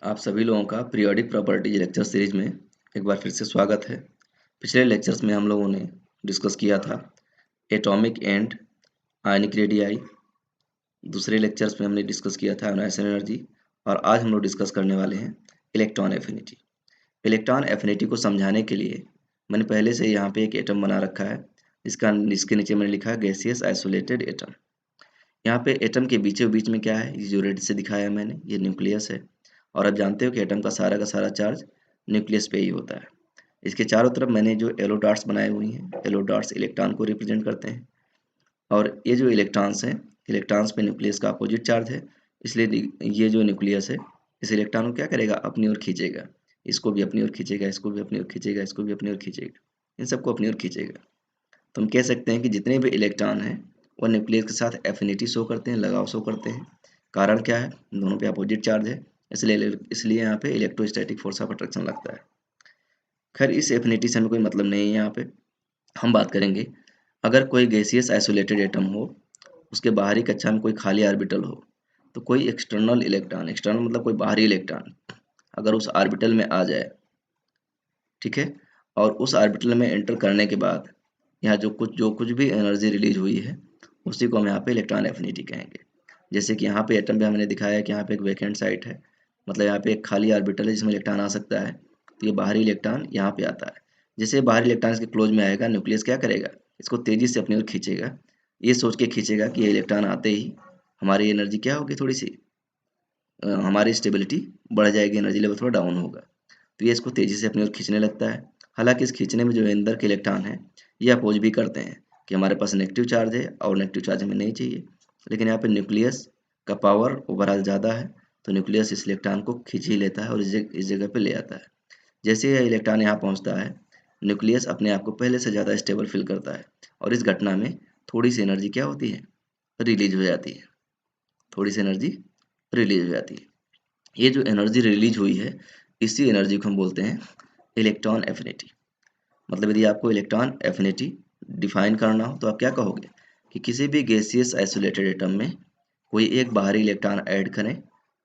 आप सभी लोगों का पीरियोडिक प्रॉपर्टीज लेक्चर सीरीज में एक बार फिर से स्वागत है। पिछले लेक्चर्स में हम लोगों ने डिस्कस किया था एटॉमिक एंड आयनिक रेडियाई। दूसरे लेक्चर्स में हमने डिस्कस किया था आयोनाइजेशन एनर्जी, और आज हम लोग डिस्कस करने वाले हैं इलेक्ट्रॉन एफिनिटी। इलेक्ट्रॉन एफिनिटी को समझाने के लिए मैंने पहले से यहाँ पे एक एटम बना रखा है, जिसके नीचे मैंने लिखा है गैसियस आइसोलेटेड एटम। यहाँ पे एटम के बीचों बीच में क्या है, ये जो रेड से दिखाया है मैंने, ये न्यूक्लियस है। और आप जानते हो कि एटम का सारा चार्ज न्यूक्लियस पे ही होता है। इसके चारों तरफ मैंने जो येलो डॉट्स बनाए हुए हैं, येलो डॉट्स इलेक्ट्रॉन को रिप्रेजेंट करते हैं। और ये जो इलेक्ट्रॉन्स हैं, इलेक्ट्रॉन्स पे न्यूक्लियस का अपोजिट चार्ज है, इसलिए ये जो न्यूक्लियस है इस इलेक्ट्रॉन को क्या करेगा, अपनी ओर खींचेगा। इसको भी अपनी ओर खींचेगा, इसको भी अपनी ओर खींचेगा, इसको भी अपनी ओर खींचेगा, इन सबको अपनी ओर खींचेगा। तो हम कह सकते हैं कि जितने भी इलेक्ट्रॉन हैं वो न्यूक्लियस के साथ एफिनिटी शो करते हैं, लगाव शो करते हैं। कारण क्या है, दोनों पे अपोजिट चार्ज है, इसलिए यहाँ पे इलेक्ट्रोस्टैटिक फोर्स ऑफ अट्रैक्शन लगता है। खैर, इस एफिनिटी से हमें कोई मतलब नहीं है। यहाँ पे हम बात करेंगे, अगर कोई गैसियस आइसोलेटेड एटम हो, उसके बाहरी कक्षा में कोई खाली ऑर्बिटल हो, तो कोई एक्सटर्नल इलेक्ट्रॉन, एक्सटर्नल मतलब कोई बाहरी इलेक्ट्रॉन, अगर उस ऑर्बिटल में आ जाए, ठीक है, और उस ऑर्बिटल में एंटर करने के बाद यहाँ जो कुछ भी एनर्जी रिलीज हुई है, उसी को हम यहाँ पे इलेक्ट्रॉन एफिनिटी कहेंगे। जैसे कि यहाँ पे एटम पे हमने दिखाया है कि यहाँ पे एक वैकेंट साइट है, मतलब यहाँ पे एक खाली ऑर्बिटल है जिसमें इलेक्ट्रॉन आ सकता है, तो ये बाहरी इलेक्ट्रॉन यहाँ पे आता है। जैसे बाहरी इलेक्ट्रॉन इसके क्लोज में आएगा, न्यूक्लियस क्या करेगा, इसको तेजी से अपनी ओर खींचेगा। ये सोच के खींचेगा कि ये इलेक्ट्रॉन आते ही हमारी एनर्जी क्या होगी, थोड़ी सी हमारी स्टेबिलिटी बढ़ जाएगी, एनर्जी लेवल थोड़ा डाउन होगा। तो ये इसको तेजी से अपनी ओर खींचने लगता है। हालांकि इस खींचने में जो अंदर के इलेक्ट्रॉन है, ये अपोज भी करते हैं कि हमारे पास नेगेटिव चार्ज है और नेगेटिव चार्ज हमें नहीं चाहिए। लेकिन यहाँ पे न्यूक्लियस का पावर ओवरऑल ज़्यादा है, तो न्यूक्लियस इस इलेक्ट्रॉन को खींच ही लेता है और इस जगह पे ले आता है। जैसे यह इलेक्ट्रॉन यहाँ पहुँचता है, न्यूक्लियस अपने आप को पहले से ज़्यादा स्टेबल फील करता है, और इस घटना में थोड़ी सी एनर्जी क्या होती है, रिलीज हो जाती है। थोड़ी सी एनर्जी रिलीज हो जाती है। ये जो एनर्जी रिलीज हुई है, इसी एनर्जी को हम बोलते हैं इलेक्ट्रॉन एफिनिटी। मतलब यदि आपको इलेक्ट्रॉन एफिनिटी डिफाइन करना हो तो आप क्या कहोगे कि किसी भी गैसियस आइसोलेटेड एटम में कोई एक बाहरी इलेक्ट्रॉन ऐड करें,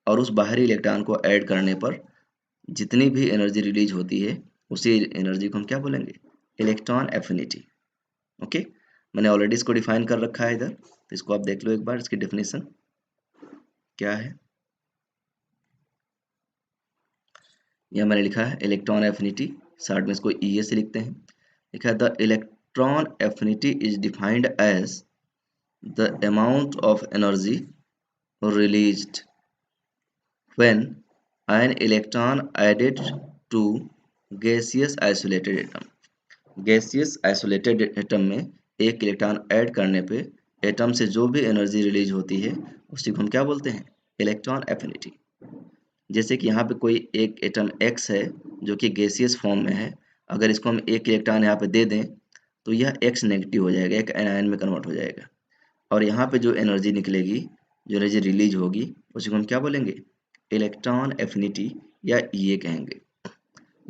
और उस बाहरी इलेक्ट्रॉन को ऐड करने पर जितनी भी एनर्जी रिलीज होती है, उसी एनर्जी को हम क्या बोलेंगे, इलेक्ट्रॉन एफिनिटी। ओके, मैंने ऑलरेडी इसको डिफाइन कर रखा है इधर, तो इसको आप देख लो एक बार, इसकी डेफिनेशन क्या है। यह मैंने लिखा है इलेक्ट्रॉन एफिनिटी, शॉर्ट में इसको ई से लिखते हैं। लिखा है the electron affinity is defined as the amount of energy released when an electron added to gaseous isolated atom। Gaseous isolated atom में एक इलेक्ट्रॉन ऐड करने पे एटम से जो भी एनर्जी रिलीज होती है, उसी को हम क्या बोलते हैं, इलेक्ट्रॉन एफिनिटी। जैसे कि यहाँ पे कोई एक एटम X है जो कि गैसियस फॉर्म में है, अगर इसको हम एक इलेक्ट्रॉन यहाँ पे दे दें, तो यह X नेगेटिव हो जाएगा, एक एनायन में कन्वर्ट हो जाएगा। और यहाँ पे जो एनर्जी निकलेगी, जो एनर्जी रिलीज होगी, उसी को हम क्या बोलेंगे, इलेक्ट्रॉन एफिनिटी या E कहेंगे।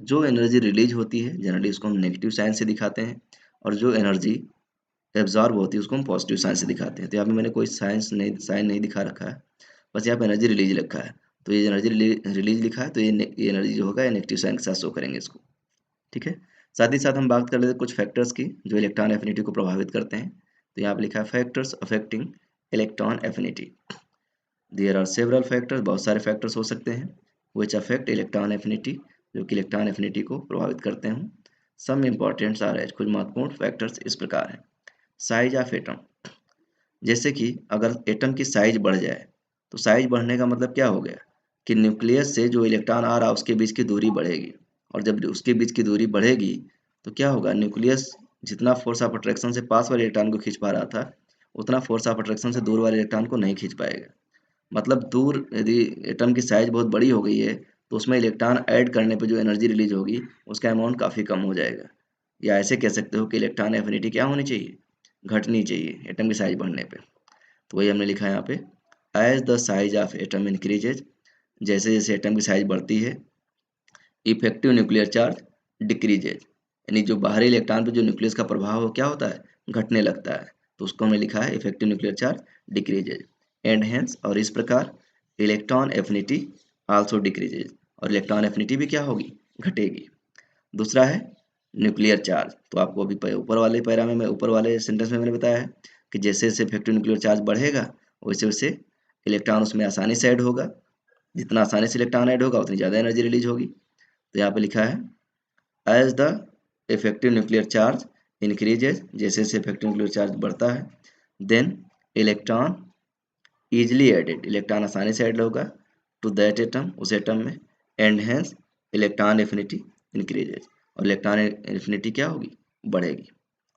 जो एनर्जी रिलीज होती है जनरली उसको हम नेगेटिव साइन से दिखाते हैं, और जो एनर्जी एब्जॉर्ब होती है उसको हम पॉजिटिव साइन से दिखाते हैं। तो यहाँ पे मैंने कोई साइन नहीं दिखा रखा है, बस यहाँ पे एनर्जी रिलीज लिखा है। तो ये एनर्जी रिलीज लिखा है, तो ये एनर्जी जो होगा नेगेटिव साइन के साथ शो करेंगे इसको, ठीक है। साथ ही साथ हम बात कर लेते हैं कुछ फैक्टर्स की जो इलेक्ट्रॉन एफिनिटी को प्रभावित करते हैं। तो यहाँ पे लिखा है factors affecting electron affinity. There are several factors, बहुत सारे फैक्टर्स हो सकते हैं विच अफेक्ट इलेक्ट्रॉन एफिनिटी, जो कि इलेक्ट्रॉन एफिनिटी को प्रभावित करते हैं। सम इम्पॉर्टेंट्स आर एज, कुछ महत्वपूर्ण फैक्टर्स इस प्रकार हैं। साइज ऑफ एटम, जैसे कि अगर एटम की साइज बढ़ जाए, तो साइज बढ़ने का मतलब क्या हो गया कि न्यूक्लियस से जो इलेक्ट्रॉन आ रहा है उसके बीच की दूरी बढ़ेगी, और जब उसके बीच की दूरी बढ़ेगी तो क्या होगा, न्यूक्लियस जितना फोर्स ऑफ अट्रैक्शन से पास वाले इलेक्ट्रॉन को खींच पा रहा था, उतना फोर्स ऑफ अट्रैक्शन से दूर वाले इलेक्ट्रॉन को नहीं खींच पाएगा। मतलब दूर, यदि एटम की साइज बहुत बड़ी हो गई है, तो उसमें इलेक्ट्रॉन ऐड करने पे जो एनर्जी रिलीज होगी उसका अमाउंट काफ़ी कम हो जाएगा। या ऐसे कह सकते हो कि इलेक्ट्रॉन एफिनिटी क्या होनी चाहिए, घटनी चाहिए एटम की साइज बढ़ने पे। तो वही हमने लिखा है यहाँ पे, as the size of atom increases, जैसे जैसे एटम की साइज बढ़ती है, इफेक्टिव न्यूक्लियर चार्ज डिक्रीजेज, यानी जो बाहरी इलेक्ट्रॉन पे जो न्यूक्लियस का प्रभाव हो क्या होता है, घटने लगता है। तो उसको हमने लिखा है effective nuclear charge decreases and hence, और इस प्रकार इलेक्ट्रॉन एफिनिटी आल्सो डिक्रीजेज, और इलेक्ट्रॉन एफिनिटी भी क्या होगी, घटेगी। दूसरा है न्यूक्लियर चार्ज, तो आपको अभी ऊपर वाले पैरा में ऊपर वाले सेंटेंस में मैंने बताया है कि जैसे जैसे इफेक्टिव न्यूक्लियर चार्ज बढ़ेगा वैसे वैसे इलेक्ट्रॉन उसमें आसानी से ऐड होगा, जितना आसानी से इलेक्ट्रॉन ऐड होगा उतनी ज़्यादा एनर्जी रिलीज होगी। तो यहाँ पे लिखा है as the effective nuclear charge increases, जैसे जैसे इफेक्टिव न्यूक्लियर चार्ज बढ़ता है, then electron easily added, electron आसानी से ऐड होगा टू दैट एटम, उस एटम में, and hence electron affinity increases, और इलेक्ट्रॉन एफिनिटी क्या होगी, बढ़ेगी।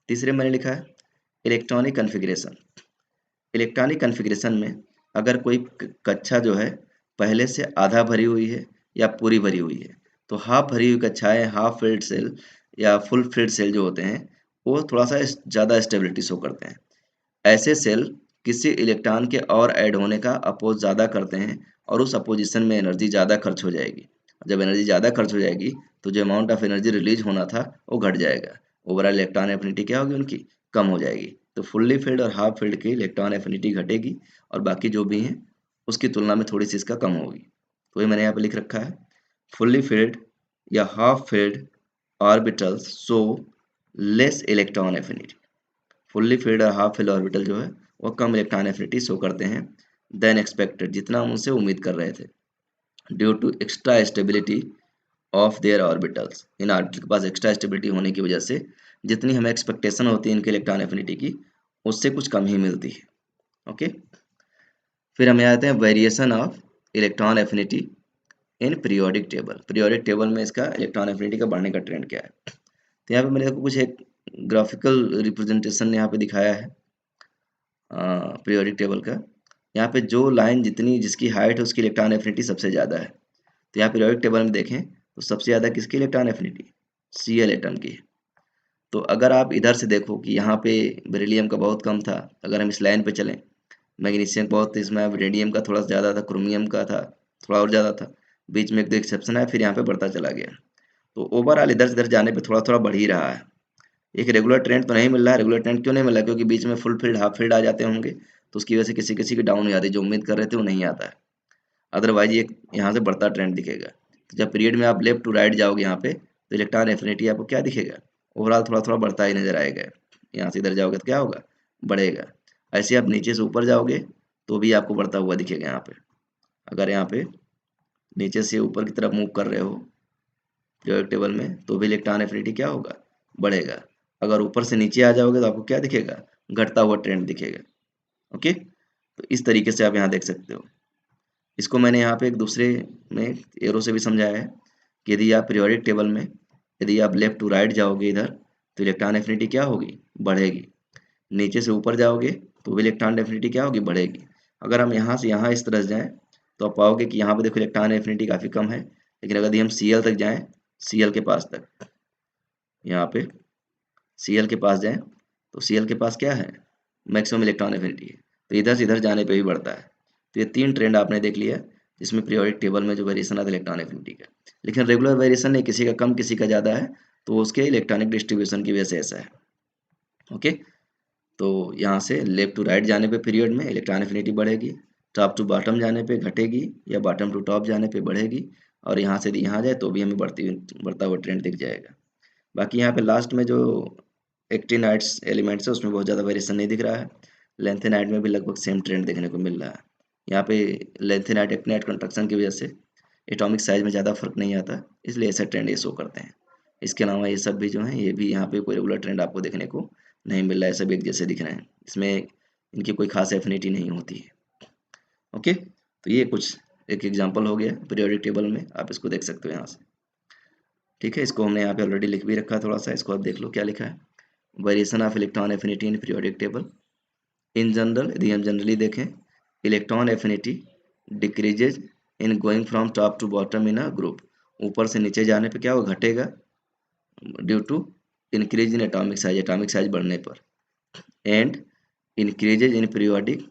तीसरे मैंने लिखा है इलेक्ट्रॉनिक कन्फिग्रेशन। इलेक्ट्रॉनिक कन्फिग्रेशन में अगर कोई कक्षा जो है पहले से आधा भरी हुई है या पूरी भरी हुई है, तो हाफ भरी हुई कक्षाएं, हाफ फिल्ड सेल या फुल फिल्ड सेल जो होते हैं वो थोड़ा सा ज़्यादा स्टेबिलिटी शो करते हैं। ऐसे सेल किसी इलेक्ट्रॉन के और ऐड होने का अपोज ज़्यादा करते हैं और उस अपोजिशन में एनर्जी ज़्यादा खर्च हो जाएगी। जब एनर्जी ज़्यादा खर्च हो जाएगी तो जो अमाउंट ऑफ एनर्जी रिलीज होना था वो घट जाएगा, ओवरऑल इलेक्ट्रॉन एफिनिटी क्या होगी उनकी, कम हो जाएगी। तो फुल्ली फील्ड और हाफ फील्ड की इलेक्ट्रॉन एफिनिटी घटेगी और बाकी जो भी हैं उसकी तुलना में थोड़ी सी इसका कम होगी। तो ये मैंने यहाँ पे लिख रखा है फुल्ली फील्ड या half field orbitals show less electron affinity. Fully field और हाफ फील्ड ऑर्बिटल जो है वो कम इलेक्ट्रॉन एफिनिटी शो करते हैं देन एक्सपेक्टेड, जितना हम उनसे उम्मीद कर रहे थे, due to extra stability of their orbitals. इन ऑर्बिटल के पास एक्स्ट्रा स्टेबिलिटी होने की वजह से जितनी हमें एक्सपेक्टेशन होती है इनके इलेक्ट्रॉन एफिनिटी की उससे कुछ कम ही मिलती है। ओके, फिर हमें आते हैं variation of electron affinity in periodic table. Periodic table में इसका इलेक्ट्रॉन एफिनिटी का बढ़ने का ट्रेंड क्या है। तो यहाँ पे मैंने आपको कुछ एक ग्राफिकल रिप्रेजेंटेशन यहाँ पे दिखाया है पीरियोडिक टेबल का। यहाँ पे जो लाइन जितनी जिसकी हाइट है उसकी इलेक्ट्रॉन एफिनिटी सबसे ज़्यादा है। तो यहाँ पीरियोडिक टेबल में देखें तो सबसे ज़्यादा किसकी इलेक्ट्रॉन एफिनिटी, Cl एटम की है। तो अगर आप इधर से देखो कि यहाँ पे बेरिलियम का बहुत कम था, अगर हम इस लाइन पे चलें, मैग्नीशियम बहुत, इसमें रेडियम का थोड़ा ज़्यादा था, क्रोमियम का था थोड़ा और ज़्यादा था, बीच में एक दो एक्सेप्शन है, फिर यहाँ पे बढ़ता चला गया। तो ओवरऑल इधर से इधर जाने पे थोड़ा थोड़ा बढ़ ही रहा है। एक रेगुलर ट्रेंड तो नहीं मिल रहा है। रेगुलर ट्रेंड क्यों नहीं मिल रहा है, क्योंकि बीच में फुल फील्ड हाफ फील्ड आ जाते होंगे तो उसकी वजह से किसी किसी की डाउन हो जाती है, जो उम्मीद कर रहे थे वो नहीं आता है। अदरवाइज ये यहाँ से बढ़ता ट्रेंड दिखेगा। तो जब पीरियड में आप लेफ्ट टू राइट जाओगे यहाँ पे तो इलेक्ट्रॉन एफिनिटी आपको क्या दिखेगा, ओवरऑल थोड़ा थोड़ा बढ़ता ही नजर आएगा। यहाँ से इधर जाओगे तो क्या होगा, बढ़ेगा। ऐसे आप नीचे से ऊपर जाओगे तो भी आपको बढ़ता हुआ दिखेगा। यहाँ पे अगर यहाँ पे नीचे से ऊपर की तरफ मूव कर रहे हो पीरियोडिक टेबल में तो भी इलेक्ट्रॉन एफिनिटी क्या होगा, बढ़ेगा। अगर ऊपर से नीचे आ जाओगे तो आपको क्या दिखेगा, घटता हुआ ट्रेंड दिखेगा। ओके, तो इस तरीके से आप यहाँ देख सकते हो। इसको मैंने यहाँ पे एक दूसरे में एरो से भी समझाया है कि यदि आप पीरियोडिक टेबल में यदि आप लेफ्ट टू राइट जाओगे इधर तो इलेक्ट्रॉन एफिनिटी क्या होगी, बढ़ेगी। नीचे से ऊपर जाओगे तो भी इलेक्ट्रॉन एफिनिटी क्या होगी, बढ़ेगी। अगर हम यहाँ से यहाँ इस तरह से जाएँ तो आप पाओगे कि यहाँ पे देखो इलेक्ट्रॉन एफिनिटी काफ़ी कम है, लेकिन अगर हम Cl तक जाएँ, Cl के पास तक, यहाँ पे Cl के पास जाएँ तो Cl के पास क्या है, मैक्सिमम इलेक्ट्रॉन एफिनिटी है। तो इधर से इधर जाने पे भी बढ़ता है। तो ये तीन ट्रेंड आपने देख लिया जिसमें पीरियोडिक टेबल में जो वेरिएशन आता है इलेक्ट्रॉन एफिनिटी का। लेकिन रेगुलर वेरिएशन नहीं, किसी का कम किसी का ज़्यादा है, तो उसके इलेक्ट्रॉनिक डिस्ट्रीब्यूशन की वजह से ऐसा है। ओके, तो यहाँ से लेफ्ट टू राइट जाने पे पीरियड में इलेक्ट्रॉन एफिनिटी बढ़ेगी, टॉप टू बॉटम जाने पे घटेगी या बॉटम टू टॉप जाने पे बढ़ेगी, और यहाँ से यहाँ जाए तो भी हमें बढ़ता हुआ ट्रेंड दिख जाएगा। बाकी यहाँ पे लास्ट में जो एक्टिनाइड्स एलिमेंट्स है उसमें बहुत ज़्यादा वेरिएशन नहीं दिख रहा है। लेंथेनाइड में भी लगभग सेम ट्रेंड देखने को मिल रहा है। यहाँ पे लेंथेनाइड एक्टिनाइड कंस्ट्रक्शन की वजह से एटॉमिक साइज में ज़्यादा फर्क नहीं आता, इसलिए ऐसा ट्रेंड ये शो करते हैं। इसके अलावा ये सब भी जो है ये भी यहाँ पे कोई रेगुलर ट्रेंड आपको देखने को नहीं मिल रहा है, सब एक जैसे दिख रहे हैं, इसमें इनकी कोई खास एफिनिटी नहीं होती है। ओके, तो ये कुछ एक एग्जांपल हो गया पीरियोडिक टेबल में, आप इसको देख सकते हो यहाँ से। ठीक है, इसको हमने यहाँ पे ऑलरेडी लिख भी रखा, थोड़ा सा इसको आप देख लो क्या लिखा है। Variation of electron affinity in periodic table. In general यदि हम जनरली देखें, electron affinity decreases in going from top to bottom in a group. ऊपर से नीचे जाने पे क्या होगा, घटेगा due to increase in atomic size बढ़ने पर, and increases in periodic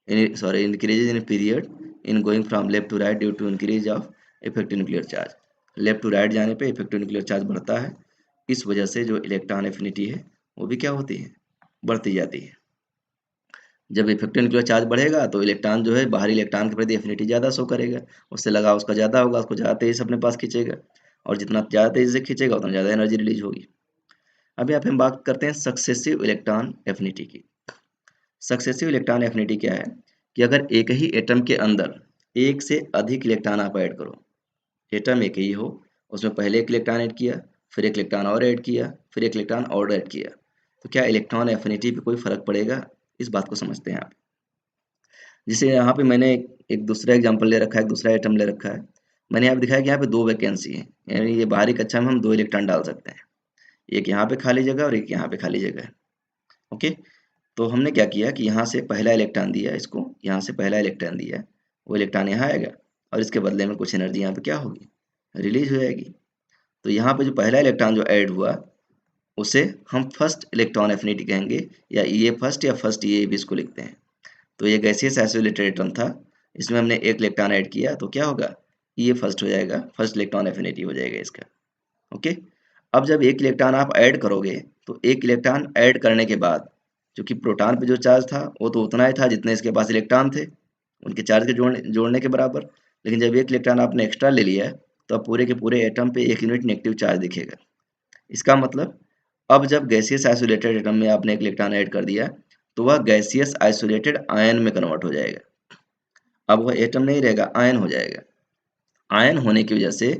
increases in period in going from left to right due to increase of effective nuclear charge। Left to right जाने पे इफेक्टिव न्यूक्लियर चार्ज बढ़ता है, इस वजह से जो इलेक्ट्रॉन एफिनिटी है वो भी क्या होती है, बढ़ती जाती है। जब इफेक्टिव न्यूक्लियर चार्ज बढ़ेगा तो इलेक्ट्रॉन जो है बाहरी इलेक्ट्रॉन के प्रति एफिनिटी ज़्यादा शो करेगा, उससे लगाव उसका ज़्यादा होगा, उसको ज़्यादा तेज़ी से अपने पास खींचेगा, और जितना ज़्यादा तेज़ी से खींचेगा उतना ज़्यादा एनर्जी रिलीज होगी। अब यहाँ पे हम बात करते हैं सक्सेसिव इलेक्ट्रॉन एफिनिटी की। सक्सेसिव इलेक्ट्रॉन एफिनिटी क्या है कि अगर एक ही एटम के अंदर एक से अधिक इलेक्ट्रॉन आप ऐड करो, एटम एक ही हो, उसमें पहले एक इलेक्ट्रॉन ऐड किया, फिर एक इलेक्ट्रॉन और ऐड किया, फिर एक इलेक्ट्रॉन और ऐड किया, तो क्या इलेक्ट्रॉन एफिनिटी पे कोई फर्क पड़ेगा? इस बात को समझते हैं आप। जैसे यहाँ पे मैंने एक दूसरा एग्जांपल ले रखा है, एक दूसरा आइटम ले रखा है। मैंने यहाँ पे दिखाया कि यहाँ पे दो वैकेंसी है, यानी ये बाहरी कक्षा में हम दो इलेक्ट्रॉन डाल सकते हैं, एक यहाँ पे खाली जगह और एक यहाँ पे खाली जगह है। ओके, तो हमने क्या किया कि यहाँ से पहला इलेक्ट्रॉन दिया इसको, यहाँ से पहला इलेक्ट्रॉन दिया, वो इलेक्ट्रॉन यहाँ आएगा और इसके बदले में कुछ एनर्जी यहाँ पे क्या होगी, रिलीज हो जाएगी। तो यहाँ पे जो पहला इलेक्ट्रॉन जो ऐड हुआ उसे हम फर्स्ट इलेक्ट्रॉन एफिनिटी कहेंगे, या ये फर्स्ट या फर्स्ट ये भी इसको लिखते हैं। तो ये गैसियस आइसोलेटेड एटम था, इसमें हमने एक इलेक्ट्रॉन ऐड किया तो क्या होगा, ये फर्स्ट हो जाएगा, फर्स्ट इलेक्ट्रॉन एफिनिटी हो जाएगा इसका। ओके, अब जब एक इलेक्ट्रॉन आप ऐड करोगे तो एक इलेक्ट्रॉन ऐड करने के बाद क्योंकि प्रोटॉन पे जो चार्ज था वो तो उतना ही था जितने इसके पास इलेक्ट्रॉन थे, उनके चार्ज के जोड़ने के बराबर। लेकिन जब एक इलेक्ट्रॉन आपने एक्स्ट्रा ले लिया है तो अब पूरे के पूरे एटम पे एक यूनिट नेगेटिव चार्ज दिखेगा। इसका मतलब अब जब गैसियस आइसोलेटेड एटम में आपने एक इलेक्ट्रॉन ऐड कर दिया तो वह गैसियस आइसोलेटेड आयन में कन्वर्ट हो जाएगा। अब वह एटम नहीं रहेगा, आयन हो जाएगा। आयन होने की वजह से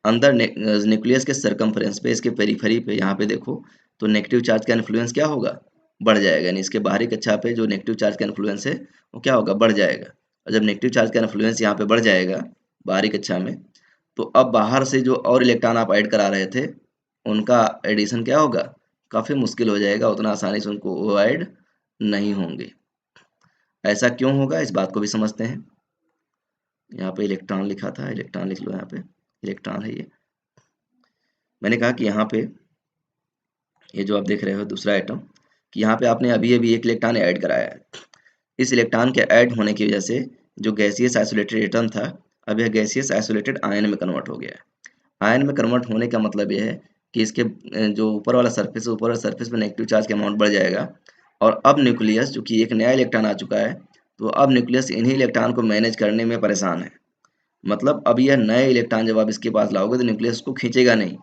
अंदर न्यूक्लियस के सरकमफ्रेंस पे, इसके पेरिफेरी पे, यहाँ पे देखो तो नेगेटिव चार्ज का इन्फ्लुएंस क्या होगा, बढ़ जाएगा, यानी इसके बाहरी कक्षा पे जो नेगेटिव चार्ज का इन्फ्लुएंस है वो क्या होगा, बढ़ जाएगा। और जब नेगेटिव चार्ज का इन्फ्लुएंस यहाँ पे बढ़ जाएगा बाहरी कक्षा में, तो अब बाहर से जो और इलेक्ट्रॉन आप ऐड करा रहे थे उनका एडिशन क्या होगा, काफ़ी मुश्किल हो जाएगा, उतना आसानी से उनको वो ऐड नहीं होंगे। ऐसा क्यों होगा इस बात को भी समझते हैं। यहाँ पे इलेक्ट्रॉन लिखा था, इलेक्ट्रॉन लिख लो, यहाँ पे इलेक्ट्रॉन है ये। मैंने कहा कि यहाँ पे ये जो आप देख रहे हो दूसरा आइटम, कि यहाँ पे आपने अभी अभी एक इलेक्ट्रॉन ऐड कराया है। इस इलेक्ट्रॉन के ऐड होने की वजह से जो गैसियस आइसोलेटेड एटम था अब यह गैसियस आइसोलेटेड आयन में कन्वर्ट हो गया है। आयन में कन्वर्ट होने का मतलब यह है कि इसके जो ऊपर वाला सरफेस है, ऊपर वाला सरफेस में नेगेटिव चार्ज का अमाउंट बढ़ जाएगा, और अब न्यूक्लियस जो कि एक नया इलेक्ट्रॉन आ चुका है, तो अब न्यूक्लियस इन्हीं इलेक्ट्रॉन को मैनेज करने में परेशान है। मतलब अब यह नए इलेक्ट्रॉन जब आप इसके पास लाओगे तो न्यूक्लियस को खींचेगा नहीं,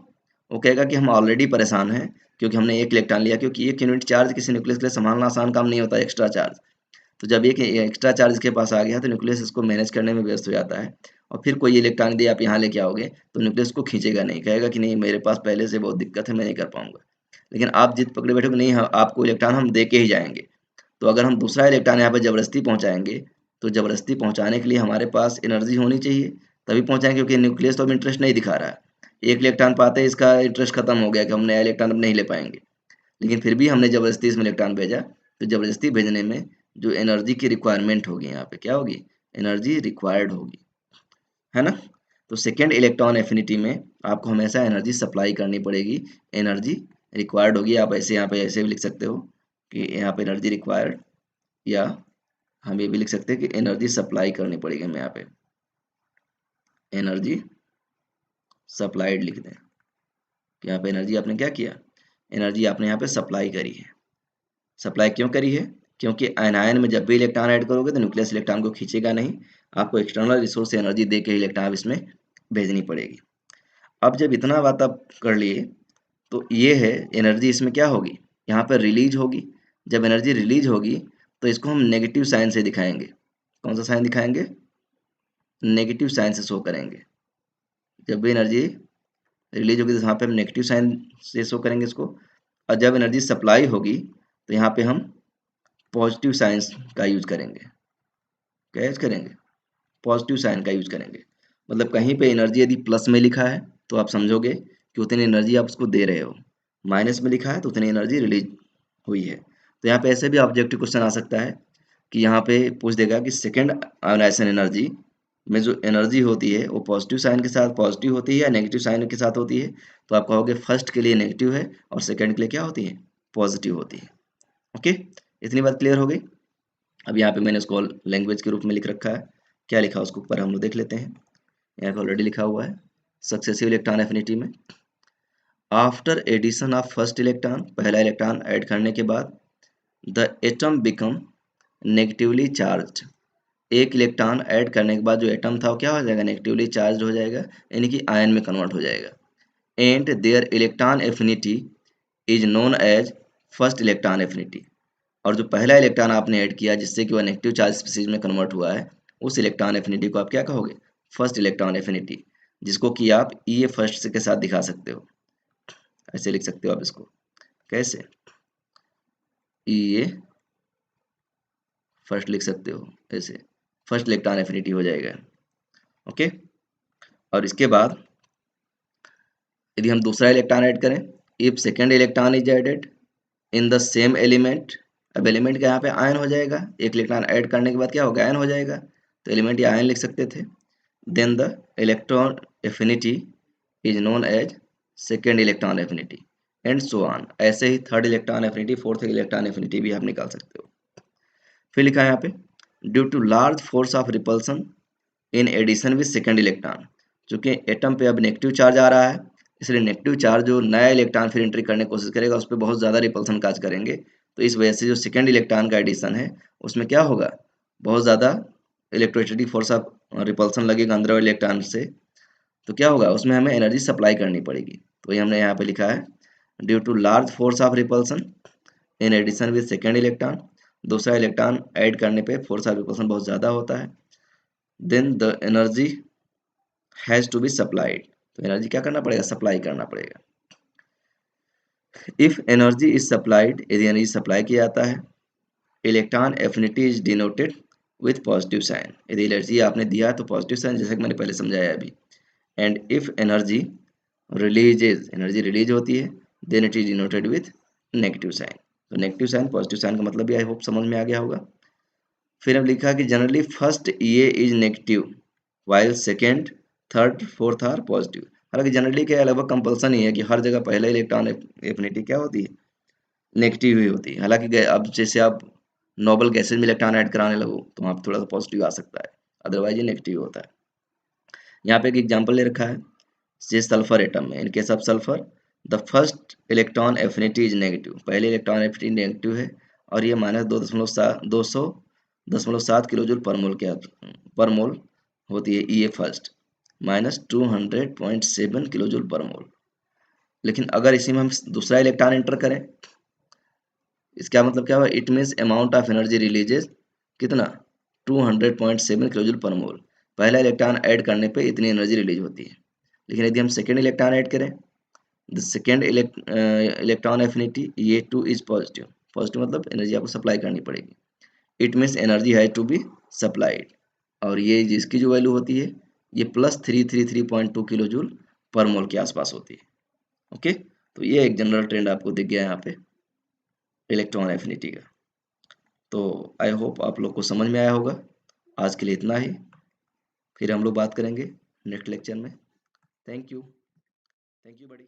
वो कहेगा कि हम ऑलरेडी परेशान हैं क्योंकि हमने एक इलेक्ट्रॉन लिया, क्योंकि एक यूनिट चार्ज किसी न्यूक्लियस के लिए संभालना आसान काम नहीं होता, एक्स्ट्रा चार्ज। तो जब एक एक्स्ट्रा चार्ज इसके पास आ गया तो न्यूक्लियस इसको मैनेज करने में व्यस्त हो जाता है, और फिर कोई इलेक्ट्रॉन यदि आप यहाँ लेके आओगे तो न्यूक्लियस को खींचेगा नहीं, कहेगा कि नहीं मेरे पास पहले से बहुत दिक्कत है, मैं नहीं कर पाऊंगा। लेकिन आप जिद पकड़े बैठोगे नहीं, आपको इलेक्ट्रॉन हम दे के ही जाएंगे। तो अगर हम दूसरा इलेक्ट्रॉन यहाँ पर जबरदस्ती पहुँचाएंगे तो जबरदस्ती पहुँचाने के लिए हमारे पास एनर्जी होनी चाहिए, तभी पहुँचाएंगे, क्योंकि न्यूक्लियस तो अब इंटरेस्ट नहीं दिखा रहा है। एक इलेक्ट्रॉन पाते ही इसका इंटरेस्ट खत्म हो गया कि हम नया इलेक्ट्रॉन अब नहीं ले पाएंगे। लेकिन फिर भी हमने ज़बरदस्ती इसमें इलेक्ट्रॉन भेजा, तो ज़बरदस्ती भेजने में जो एनर्जी की रिक्वायरमेंट होगी यहाँ पे क्या होगी, एनर्जी रिक्वायर्ड होगी, है ना। तो सेकेंड इलेक्ट्रॉन एफिनिटी में आपको हमेशा एनर्जी सप्लाई करनी पड़ेगी, एनर्जी रिक्वायर्ड होगी। आप ऐसे यहाँ पे ऐसे भी लिख सकते हो कि यहाँ पे एनर्जी रिक्वायर्ड, या हम ये भी लिख सकते हैं कि एनर्जी सप्लाई करनी पड़ेगी, हमें यहाँ पे एनर्जी सप्लाइड लिख दें कि यहाँ पे एनर्जी आपने क्या किया, एनर्जी आपने यहाँ पे सप्लाई करी है। सप्लाई क्यों करी है, क्योंकि आयन में जब भी इलेक्ट्रॉन ऐड करोगे तो न्यूक्लियस इलेक्ट्रॉन को खींचेगा नहीं, आपको एक्सटर्नल रिसोर्स से एनर्जी दे के इलेक्ट्रॉन इसमें भेजनी पड़ेगी। अब जब इतना बात आप कर लिए तो ये है एनर्जी इसमें क्या होगी, यहाँ पर रिलीज होगी। जब एनर्जी रिलीज होगी तो इसको हम नेगेटिव साइन से दिखाएंगे। कौन सा साइन दिखाएंगे, नेगेटिव साइन से शो करेंगे। जब भी एनर्जी रिलीज होगी तो यहाँ पे हम नेगेटिव साइन से शो करेंगे इसको, और जब एनर्जी सप्लाई होगी तो यहाँ पे हम पॉजिटिव साइंस का यूज करेंगे। क्या यूज करेंगे, पॉजिटिव साइन का यूज करेंगे। मतलब कहीं पे एनर्जी यदि प्लस में लिखा है तो आप समझोगे कि उतनी एनर्जी आप उसको दे रहे हो, माइनस में लिखा है तो उतनी एनर्जी रिलीज हुई है। तो यहाँ पे ऐसे भी ऑब्जेक्टिव क्वेश्चन आ सकता है कि यहाँ पे पूछ देगा कि सेकेंड आयोनाइजेशन एनर्जी में जो एनर्जी होती है वो पॉजिटिव साइन के साथ पॉजिटिव होती है या नेगेटिव साइन के साथ होती है। तो आप कहोगे फर्स्ट के लिए नेगेटिव है और सेकेंड के लिए क्या होती है, पॉजिटिव होती है। ओके, इतनी बात क्लियर हो गई। अब यहाँ पे मैंने उसको लैंग्वेज के रूप में लिख रखा है, क्या लिखा उसको ऊपर हम लोग देख लेते हैं। यहाँ पे ऑलरेडी लिखा हुआ है सक्सेसिव इलेक्ट्रॉन एफिनिटी में, after addition of first electron, पहला इलेक्ट्रॉन ऐड करने के बाद the atom become negatively charge, एक इलेक्ट्रॉन ऐड करने के बाद जो एटम था वो क्या हो जाएगा, नेगेटिवली चार्ज हो जाएगा, यानी कि आयन में कन्वर्ट हो जाएगा। And their electron affinity is known as first electron affinity, और जो पहला इलेक्ट्रॉन आपने ऐड किया जिससे कि वह नेगेटिव चार्ज स्पीसीज में कन्वर्ट हुआ है, उस इलेक्ट्रॉन एफिनिटी को आप क्या कहोगे, फर्स्ट इलेक्ट्रॉन एफिनिटी, जिसको कि आप ई ए फर्स्ट के साथ दिखा सकते हो। ऐसे लिख सकते हो आप इसको, कैसे, ई ए फर्स्ट लिख सकते हो ऐसे, फर्स्ट इलेक्ट्रॉन एफिनिटी हो जाएगा। ओके, और इसके बाद यदि हम दूसरा इलेक्ट्रॉन ऐड करें, if second electron is added in the same element, अब एलिमेंट का यहाँ पे आयन हो जाएगा, एक इलेक्ट्रॉन ऐड करने के बाद क्या होगा, आयन हो जाएगा, तो एलिमेंट या आयन लिख सकते थे। Then the electron affinity is known as second electron affinity and so on, ऐसे ही third electron affinity, fourth electron affinity भी आप निकाल सकते हो। फिर लिखा है यहाँ पे, due to large force of repulsion in addition with second electron, चूंकि एटम पे अब नेगेटिव चार्ज आ रहा है, इसलिए नेगेटिव चार्ज जो नया इलेक्ट्रॉन फिर एंट्री करने की कोशिश करेगा उस पर बहुत ज़्यादा रिपल्सन काज करेंगे, तो इस वजह से जो सेकेंड इलेक्ट्रॉन का एडिशन है उसमें क्या होगा, बहुत ज़्यादा इलेक्ट्रोस्टैटिक फोर्स ऑफ रिपल्सन लगेगा अंदर वाले इलेक्ट्रॉन से, तो क्या होगा उसमें हमें एनर्जी सप्लाई करनी पड़ेगी, तो ये हमने यहाँ पे लिखा है, due to large force of repulsion in addition with second electron, दूसरा इलेक्ट्रॉन ऐड करने पे फोर्स ऑफ रिपल्सन बहुत ज़्यादा होता है, then the energy has to be supplied, तो एनर्जी क्या करना पड़ेगा, सप्लाई करना पड़ेगा। इफ एनर्जी इज सप्लाइड, यदि एनर्जी सप्लाई किया जाता है, electron affinity is denoted with positive sign, यदि एनर्जी आपने दिया तो पॉजिटिव साइन, जैसे कि मैंने पहले समझाया अभी। And if energy releases, energy release होती है, then it is denoted with negative sign, तो नेगेटिव साइन पॉजिटिव साइन का मतलब भी आई होप समझ में आ गया होगा। फिर हम लिखा कि generally first A is negative while second third fourth are positive, हालांकि जनरली क्या लगभग कंपलसन ही है कि हर जगह पहला इलेक्ट्रॉन एफिनिटी क्या होती है, नेगेटिव ही होती है, हालांकि अब जैसे आप नोबल गैसेज में इलेक्ट्रॉन ऐड कराने लगो तो वहाँ पे थोड़ा सा पॉजिटिव आ सकता है, अदरवाइज ये नेगेटिव होता है। यहाँ पे एक एग्जाम्पल ले रखा है, जैसे सल्फर एटम में, in case of sulphur the first electron affinity is negative, पहले इलेक्ट्रॉन एफिनिटी नेगेटिव है, और ये minus 2.7 kilo joule per mole होती है, E A first minus 200.7 kilo joule per mole. लेकिन अगर इसी में हम दूसरा इलेक्ट्रॉन एंटर करें, इसका मतलब क्या हुआ, it means amount of energy releases कितना, 200.7 किलो जूल पर मोल, पहला इलेक्ट्रॉन ऐड करने पे इतनी एनर्जी रिलीज होती है। लेकिन यदि हम सेकेंड इलेक्ट्रॉन ऐड करें, द सेकेंड इलेक्ट्रॉन एफिनिटी ये टू इज पॉजिटिव, पॉजिटिव मतलब एनर्जी आपको सप्लाई करनी पड़ेगी, it means energy has to be supplied, और ये जिसकी जो वैल्यू होती है ये +333.2 किलो जूल पर मोल के आसपास होती है। ओके, तो ये एक जनरल ट्रेंड आपको दिख गया यहाँ पे इलेक्ट्रॉन एफिनिटी का। तो आई होप आप लोग को समझ में आया होगा। आज के लिए इतना ही, फिर हम लोग बात करेंगे नेक्स्ट लेक्चर में। थैंक यू, थैंक यू बड़ी।